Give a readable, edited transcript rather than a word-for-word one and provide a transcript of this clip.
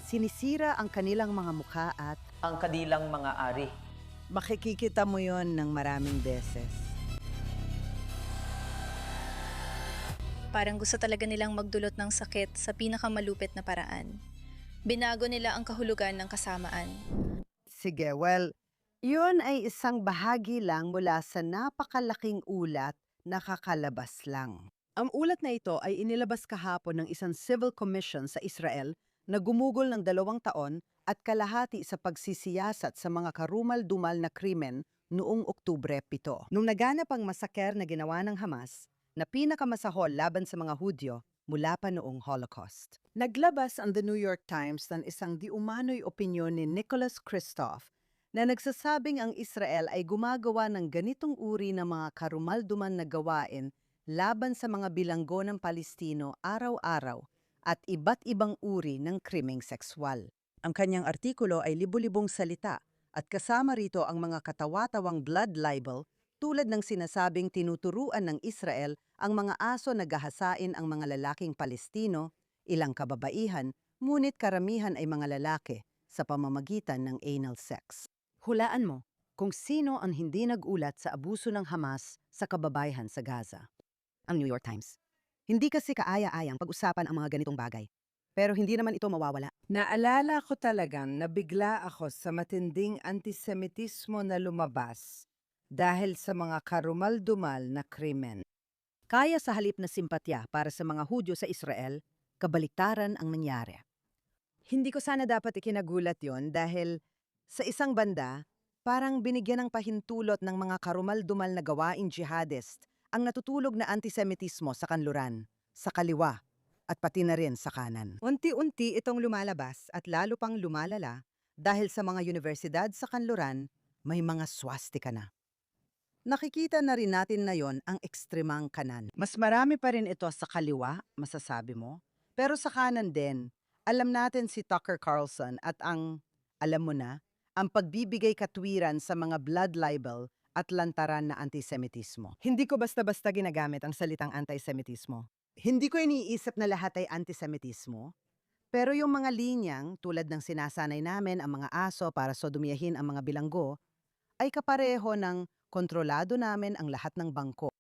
Sinisira ang kanilang mga mukha at ang kanilang mga ari. makikikita mo yon ng maraming beses. Parang gusto talaga nilang magdulot ng sakit sa pinakamalupit na paraan. Binago nila ang kahulugan ng kasamaan. Sige, well, yun ay isang bahagi lang mula sa napakalaking ulat na kakalabas lang. Ang ulat na ito ay inilabas kahapon ng isang civil commission sa Israel na gumugol ng 2 taon at kalahati sa pagsisiyasat sa mga karumal-dumal na krimen noong Oktubre 7. Nung naganap ang masaker na ginawa ng Hamas, na pinakamasahol laban sa mga Hudyo mula pa noong Holocaust. Naglabas ang The New York Times ng isang di-umano'y opinyon ni Nicholas Kristof na nagsasabing ang Israel ay gumagawa ng ganitong uri ng mga karumalduman na gawain laban sa mga bilanggo ng Palestino araw-araw at iba't ibang uri ng krimeng sekswal. Ang kanyang artikulo ay libu-libong salita at kasama rito ang mga katawa-tawang blood libel tulad ng sinasabing tinuturuan ng Israel ang mga aso na gahasain ang mga lalaking Palestino, ilang kababaihan, ngunit karamihan ay mga lalaki sa pamamagitan ng anal sex. Hulaan mo kung sino ang hindi nagulat sa abuso ng Hamas sa kababaihan sa Gaza. Ang New York Times. Hindi kasi kaaya-ayang pag-usapan ang mga ganitong bagay. Pero hindi naman ito mawawala. Naalala ko talagang nabigla ako sa matinding antisemitismo na lumabas dahil sa mga karumal-dumal na krimen. Kaya sa halip na simpatya para sa mga Hudyo sa Israel, kabaliktaran ang nangyari. Hindi ko sana dapat ikinagulat yon dahil sa isang banda, parang binigyan ng pahintulot ng mga karumal-dumal na gawain jihadist ang natutulog na antisemitismo sa kanluran, sa kaliwa, at pati na rin sa kanan. Unti-unti itong lumalabas at lalo pang lumalala dahil sa mga universidad sa kanluran, may mga swastika na. Nakikita na rin natin na yon ang ekstremang kanan. Mas marami pa rin ito sa kaliwa, masasabi mo. Pero sa kanan din, alam natin si Tucker Carlson at alam mo na, ang pagbibigay katwiran sa mga blood libel at lantaran na antisemitismo. Hindi ko basta-basta ginagamit ang salitang antisemitismo. Hindi ko iniisip na lahat ay antisemitismo. Pero yung mga linyang, tulad ng sinasanay namin ang mga aso para sodomyahin ang mga bilanggo, ay kapareho ng kontrolado namin ang lahat ng bangko.